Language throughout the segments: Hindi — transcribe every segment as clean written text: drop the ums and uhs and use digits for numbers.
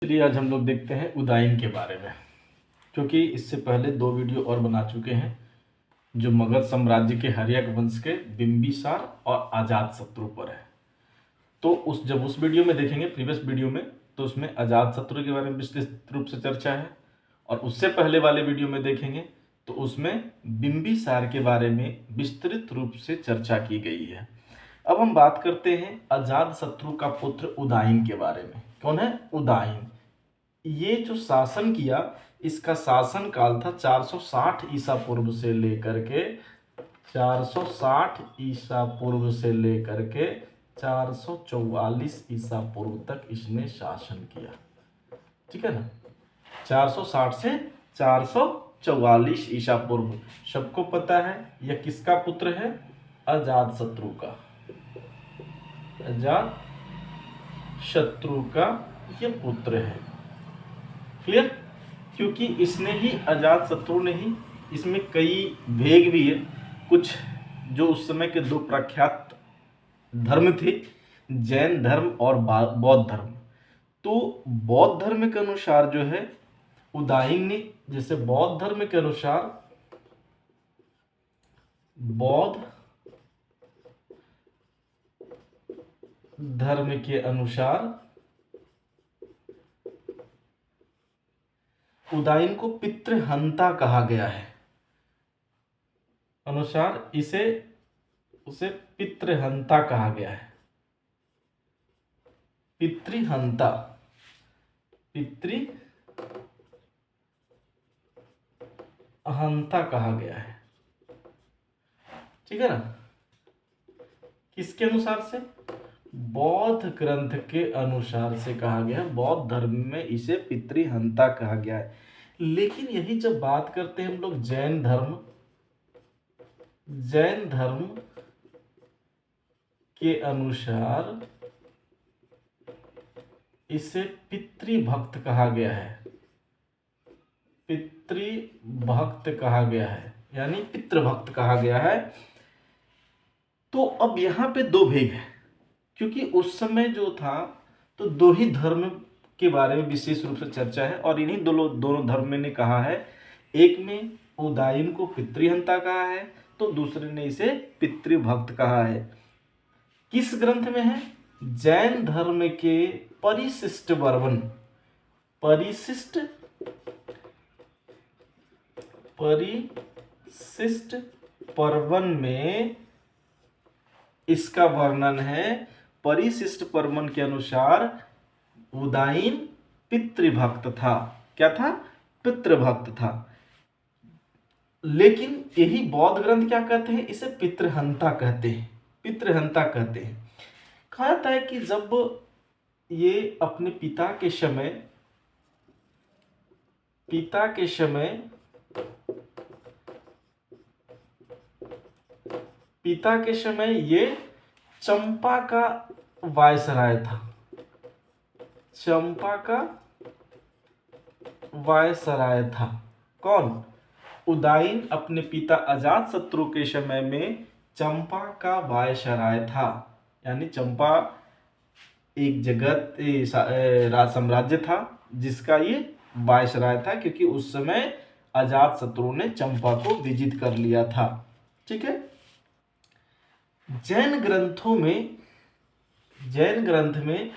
चलिए आज हम लोग देखते हैं उदाइन के बारे में, क्योंकि इससे पहले 2 वीडियो और बना चुके हैं जो मगध साम्राज्य के हर्यक वंश के बिंबिसार और अजातशत्रु पर है। तो जब उस वीडियो में देखेंगे, प्रीवियस वीडियो में, तो उसमें अजातशत्रु के बारे में विस्तृत रूप से चर्चा है, और उससे पहले वाले वीडियो में देखेंगे तो उसमें बिंबिसार के बारे में विस्तृत रूप से चर्चा की गई है। अब हम बात करते हैं अजातशत्रु का पुत्र उदाइन के बारे में। कौन है? उदाइन। ये जो शासन किया, इसका शासन काल था 460 ईसा पूर्व से लेकर के 460 ईसा पूर्व से लेकर के 444 ईसा पूर्व तक इसने शासन किया। ठीक है ना? 460 से 444 ईसा पूर्व। सबको पता है यह किसका पुत्र है? अजातशत्रु का। अजात शत्रु का यह पुत्र है। क्लियर? क्योंकि इसने ही, अजातशत्रु ने ही, इसमें कई भेद भी है। कुछ जो उस समय के 2 प्रख्यात धर्म थे, जैन धर्म और बौद्ध धर्म। तो बौद्ध धर्म के अनुसार जो है उदाइन ने, जैसे बौद्ध धर्म के अनुसार, बौद्ध धर्म के अनुसार उदाइन को पितृहंता कहा गया है। अनुसार उसे पितृहंता कहा गया है। पितृहंता, पितृहंता कहा गया है। ठीक है ना? किसके अनुसार से? बौद्ध ग्रंथ के अनुसार से कहा गया है। बौद्ध धर्म में इसे पितृहंता कहा गया है। लेकिन यही जब बात करते हैं हम लोग जैन धर्म के अनुसार इसे पितृभक्त कहा गया है। पितृभक्त कहा गया है, यानी पितृभक्त कहा गया है। तो अब यहाँ पे 2 भेद है, क्योंकि उस समय जो था तो 2 ही धर्म के बारे में विशेष रूप से चर्चा है, और इन्हीं दोनों धर्म में ने कहा है। एक में उदाइन को पितृहंता कहा है, तो दूसरे ने इसे पितृभक्त कहा है। किस ग्रंथ में है? जैन धर्म के परिशिष्ट पर्वन में इसका वर्णन है। परिशिष्ट पर्वन के अनुसार उदाइन पितृभक्त था। क्या था? पितृभक्त था। लेकिन यही बौद्ध ग्रंथ क्या कहते हैं? इसे पितृहंता कहते हैं। कहा जाता है कि जब ये अपने पिता के समय ये चंपा का वायसराय था। कौन? उदाइन अपने पिता अजातशत्रु के समय में चंपा का वायसराय था। यानी चंपा एक राज साम्राज्य था जिसका ये वायसराय था, क्योंकि उस समय अजातशत्रु ने चंपा को विजित कर लिया था। ठीक है? जैन ग्रंथ में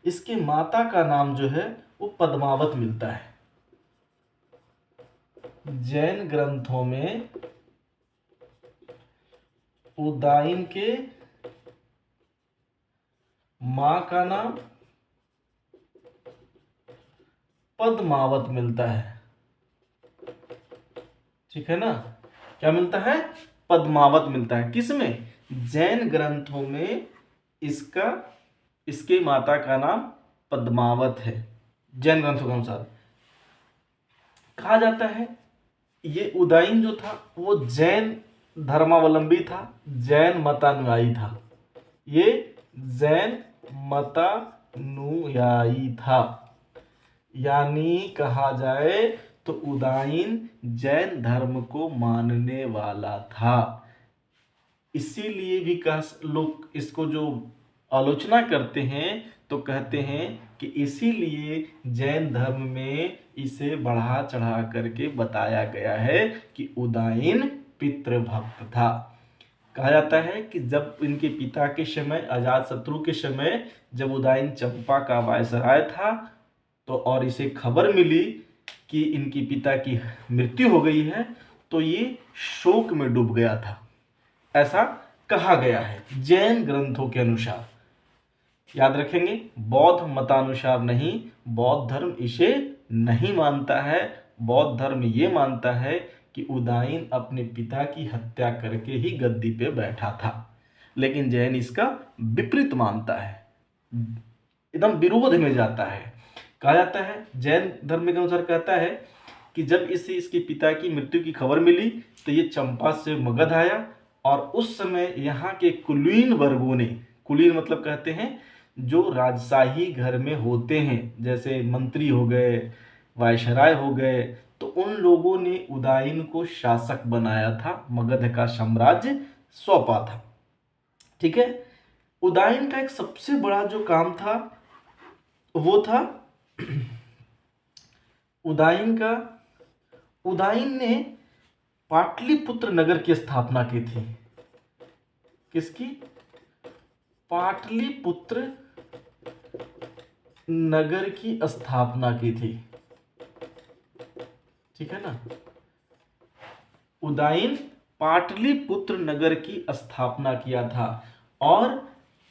इसके माता का नाम जो है वो पद्मावत मिलता है। जैन ग्रंथों में उदाइन के मां का नाम पद्मावत मिलता है। ठीक है ना? क्या मिलता है? पद्मावत मिलता है। किसमें? जैन ग्रंथों में इसके माता का नाम पद्मावत है। जैन ग्रंथों के अनुसार कहा जाता है ये उदाइन जो था वो जैन धर्मावलंबी था, जैन मतानुयायी था। ये जैन मतानुयायी था, यानी कहा जाए तो उदाइन जैन धर्म को मानने वाला था। इसीलिए भी लोग इसको जो आलोचना करते हैं तो कहते हैं कि इसीलिए जैन धर्म में इसे बढ़ा चढ़ा करके बताया गया है कि उदायन पितृभक्त था। कहा जाता है कि जब इनके पिता के समय, अजातशत्रु के समय, जब उदायन चंपा का वायसराय था तो और इसे खबर मिली कि इनके पिता की मृत्यु हो गई है, तो ये शोक में डूब गया था, ऐसा कहा गया है जैन ग्रंथों के अनुसार। याद रखेंगे, बौद्ध मतानुसार नहीं, बौद्ध धर्म इसे नहीं मानता है। बौद्ध धर्म ये मानता है कि उदायन अपने पिता की हत्या करके ही गद्दी पे बैठा था, लेकिन जैन इसका विपरीत मानता है, एकदम विरोध में जाता है। कहा जाता है, जैन धर्म के अनुसार कहता है कि जब इसे इसके पिता की मृत्यु की खबर मिली तो ये चंपा से मगध आया, और उस समय यहाँ के कुलीन वर्गों ने, कुलीन मतलब कहते हैं जो राजशाही घर में होते हैं, जैसे मंत्री हो गए, वायसराय हो गए, तो उन लोगों ने उदायन को शासक बनाया था, मगध का साम्राज्य सौंपा था। ठीक है। उदायन का एक सबसे बड़ा जो काम था वो था उदायन ने पाटलिपुत्र नगर की स्थापना की थी। किसकी? पाटलिपुत्र नगर की स्थापना की थी। ठीक है ना। उदायन पाटलिपुत्र नगर की स्थापना किया था और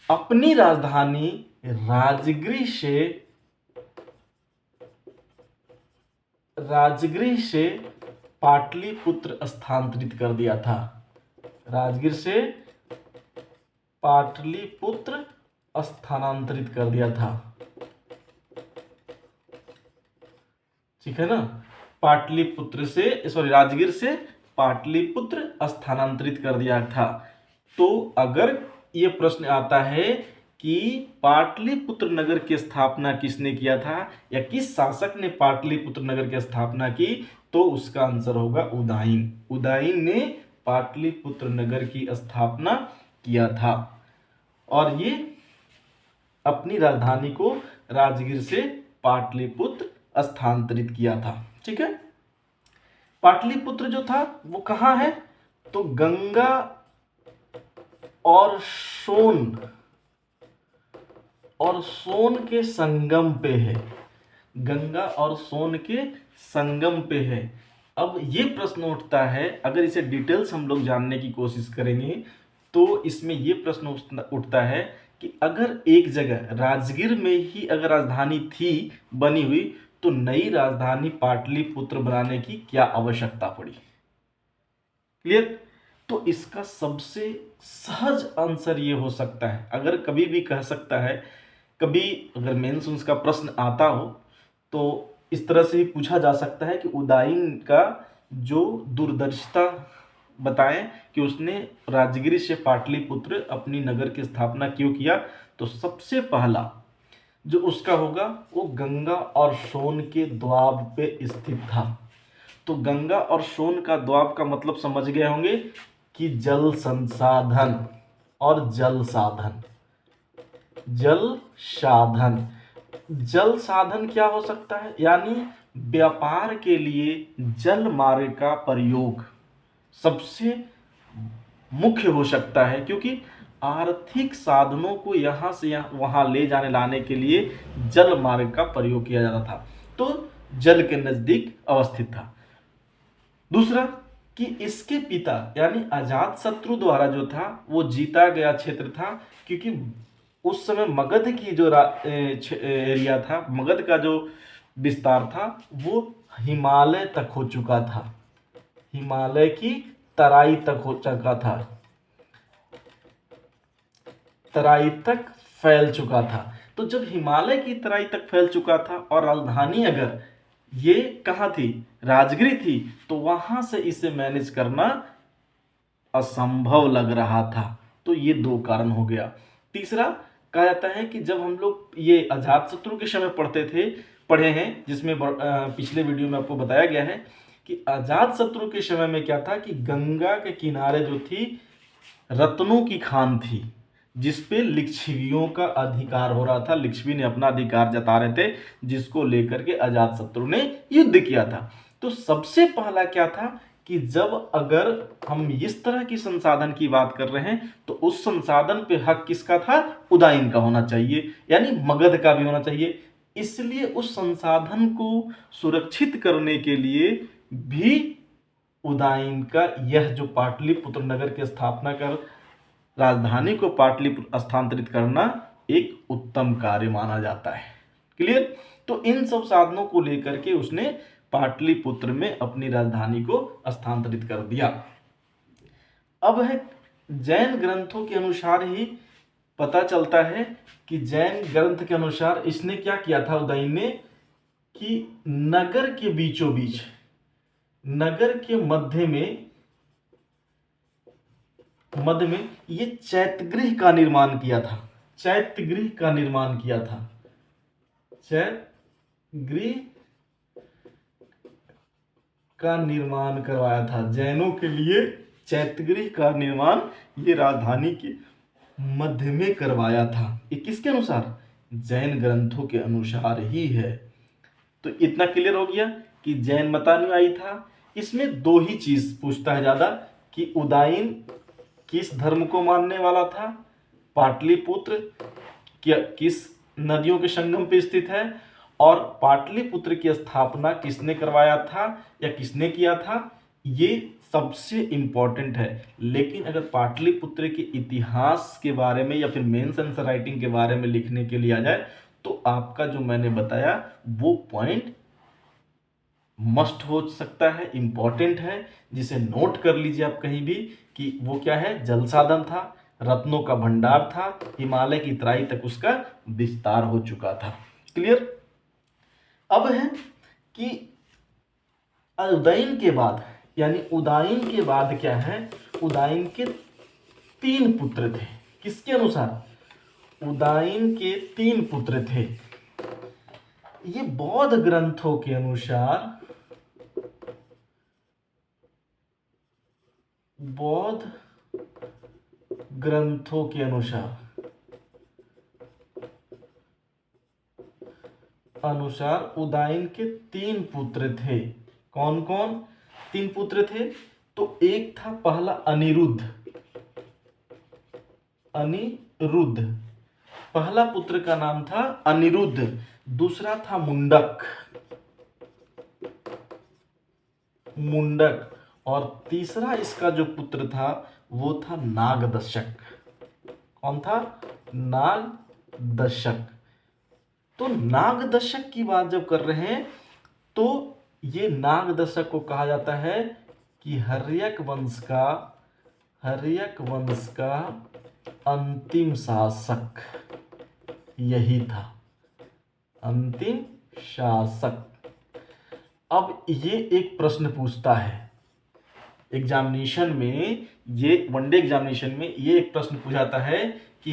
अपनी राजधानी राजगृह से पाटलिपुत्र स्थानांतरित कर दिया था। राजगीर से पाटलिपुत्र स्थानांतरित कर दिया था। ठीक है ना। राजगीर से पाटलिपुत्र स्थानांतरित कर दिया था। तो अगर ये प्रश्न आता है कि पाटलिपुत्र नगर की स्थापना किसने किया था या किस शासक ने पाटलिपुत्र नगर की स्थापना की, तो उसका आंसर होगा उदायन। उदायन ने पाटलिपुत्र नगर की स्थापना किया था और ये अपनी राजधानी को राजगीर से पाटलिपुत्र स्थानांतरित किया था। ठीक है। पाटलिपुत्र जो था वो कहाँ है? तो गंगा और सोन के संगम पे है। गंगा और सोन के संगम पे है। अब ये प्रश्न उठता है, अगर इसे डिटेल्स हम लोग जानने की कोशिश करेंगे तो इसमें ये प्रश्न उठता है कि अगर एक जगह राजगीर में ही अगर राजधानी थी बनी हुई, तो नई राजधानी पाटलिपुत्र बनाने की क्या आवश्यकता पड़ी? क्लियर? तो इसका सबसे सहज आंसर ये हो सकता है, अगर कभी भी कह सकता है, कभी अगर मेंस का प्रश्न आता हो तो इस तरह से ही पूछा जा सकता है कि उदायन का जो दूरदर्शिता बताएं कि उसने राजगीर से पाटलिपुत्र अपनी नगर की स्थापना क्यों किया, तो सबसे पहला जो उसका होगा वो गंगा और सोन के द्वाब पे स्थित था। तो गंगा और सोन का द्वाब का मतलब समझ गए होंगे कि जल संसाधन और जल साधन। जल साधन क्या हो सकता है? यानी व्यापार के लिए जल मार्ग का प्रयोग सबसे मुख्य हो सकता है, क्योंकि आर्थिक साधनों को यहाँ से वहाँ ले जाने लाने के लिए जल मार्ग का प्रयोग किया जाता था, तो जल के नजदीक अवस्थित था। दूसरा कि इसके पिता यानी अजातशत्रु द्वारा जो था वो जीता गया क्षेत्र था, क्योंकि उस समय मगध की जो एरिया था, मगध का जो विस्तार था वो हिमालय तक हो चुका था, हिमालय की तराई तक हो चुका था, तराई तक फैल चुका था। तो जब हिमालय की तराई तक फैल चुका था और राजधानी अगर ये कहाँ थी? राजगीर थी, तो वहां से इसे मैनेज करना असंभव लग रहा था। तो ये दो कारण हो गया। तीसरा कहा जाता है कि जब हम लोग ये अजातशत्रु के समय पढ़े हैं, जिसमें पिछले वीडियो में आपको बताया गया है कि अजातशत्रु के समय में क्या था कि गंगा के किनारे जो थी रत्नों की खान थी, जिस पे लिच्छवियों का अधिकार हो रहा था। लिच्छवी ने अपना अधिकार जता रहे थे, जिसको लेकर के अजातशत्रु ने युद्ध किया था। तो सबसे पहला क्या था कि जब अगर हम इस तरह की संसाधन की बात कर रहे हैं तो उस संसाधन पे हक किसका था? उदाइन का होना चाहिए, यानी मगध का भी होना चाहिए। इसलिए उस संसाधन को सुरक्षित करने के लिए भी उदाइन का यह जो पाटलिपुत्र नगर की स्थापना कर राजधानी को पाटलिपुत्र स्थानांतरित करना एक उत्तम कार्य माना जाता है। क्लियर? तो इन सब साधनों को लेकर के उसने पाटलिपुत्र में अपनी राजधानी को स्थानांतरित कर दिया। अब है जैन ग्रंथों के अनुसार ही पता चलता है कि जैन ग्रंथ के अनुसार इसने क्या किया था उदयन ने कि नगर के बीचों बीच, नगर के मध्य में ये चैत्यगृह का निर्माण किया था। चैत्यगृह का निर्माण किया था। चैत्यगृह का निर्माण करवाया था जैनों के लिए। चैत्यगृह का निर्माण ये राजधानी के मध्य में करवाया था। ये किसके अनुसार? जैन ग्रंथों के अनुसार ही है। तो इतना क्लियर हो गया कि जैन मतानुयायी था। इसमें दो ही चीज पूछता है ज्यादा कि उदाइन किस धर्म को मानने वाला था, पाटलिपुत्र किस नदियों के संगम पे स्थित है, और पाटलिपुत्र की स्थापना किसने करवाया था या किसने किया था, ये सबसे इंपॉर्टेंट है। लेकिन अगर पाटलिपुत्र के इतिहास के बारे में या फिर मेंस आंसर राइटिंग के बारे में लिखने के लिए आ जाए तो आपका जो मैंने बताया वो पॉइंट मस्ट हो सकता है, इंपॉर्टेंट है, जिसे नोट कर लीजिए आप कहीं भी कि वो क्या है? जल साधन था, रत्नों का भंडार था, हिमालय की तराई तक उसका विस्तार हो चुका था। क्लियर? अब है कि उदयन के बाद, यानी उदाइन के बाद क्या है? उदाइन के 3 पुत्र थे। किसके अनुसार? उदाइन के 3 पुत्र थे। ये बौद्ध ग्रंथों के अनुसार, बौद्ध ग्रंथों के अनुसार उदाइन के 3 पुत्र थे। कौन कौन 3 पुत्र थे? तो एक था पहला अनिरुद्ध। अनिरुद्ध पहला पुत्र का नाम था अनिरुद्ध। दूसरा था मुंडक। मुंडक। और तीसरा इसका जो पुत्र था वो था नागदशक। कौन था? नागदशक। तो नागदशक की बात जब कर रहे हैं तो ये नागदशक को कहा जाता है कि हर्यक वंश का अंतिम शासक यही था। अंतिम शासक। अब ये एक प्रश्न पूछता है एग्जामिनेशन में, ये वनडे एग्जामिनेशन में ये एक प्रश्न पूछाता है कि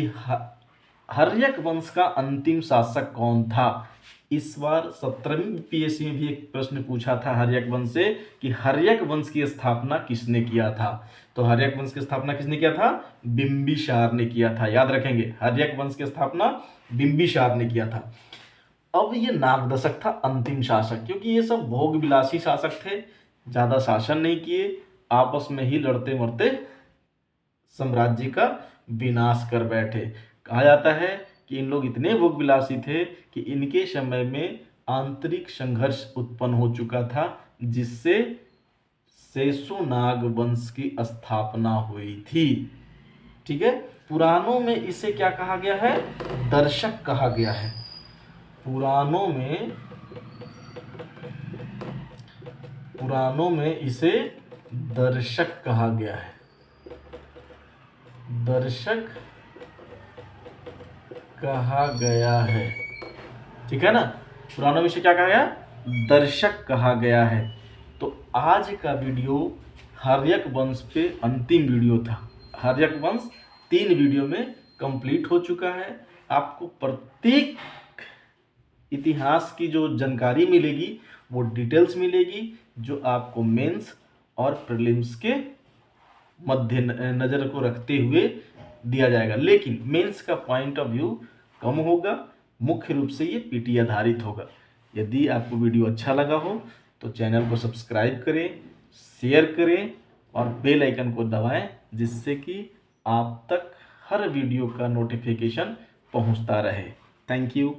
हर्यक वंश का अंतिम शासक कौन था। इस बार 17वीं पीएससी में भी एक प्रश्न पूछा था हर्यक वंश से कि हर्यक वंश की स्थापना किसने किया था। तो हर्यक वंश की स्थापना किसने किया था? बिंबिसार ने किया था। याद रखेंगे, हर्यक वंश की स्थापना बिंबिसार ने किया था। अब ये नागदशक था अंतिम शासक, क्योंकि ये सब भोग विलासी शासक थे, ज्यादा शासन नहीं किए, आपस में ही लड़ते मरते साम्राज्य का विनाश कर बैठे। कहा जाता है कि इन लोग इतने भोग विलासी थे कि इनके समय में आंतरिक संघर्ष उत्पन्न हो चुका था, जिससे शेषुनाग वंश की स्थापना हुई थी। ठीक है? पुराणों में इसे क्या कहा गया है? दर्शक कहा गया है। पुराणों में इसे दर्शक कहा गया है। दर्शक कहा गया है। ठीक है ना? पुराणों में इसे क्या कहा गया? दर्शक कहा गया है। तो आज का वीडियो हर्यक वंश पे अंतिम वीडियो था। हर्यक वंश 3 वीडियो में कंप्लीट हो चुका है। आपको प्रत्येक इतिहास की जो जानकारी मिलेगी वो डिटेल्स मिलेगी, जो आपको मेंस और प्रीलिम्स के मध्य नजर को रखते हुए दिया जाएगा, लेकिन मेंस का पॉइंट ऑफ व्यू कम होगा, मुख्य रूप से ये पीटी आधारित होगा। यदि आपको वीडियो अच्छा लगा हो तो चैनल को सब्सक्राइब करें, शेयर करें और बेल आइकन को दबाएं, जिससे कि आप तक हर वीडियो का नोटिफिकेशन पहुंचता रहे। Thank you.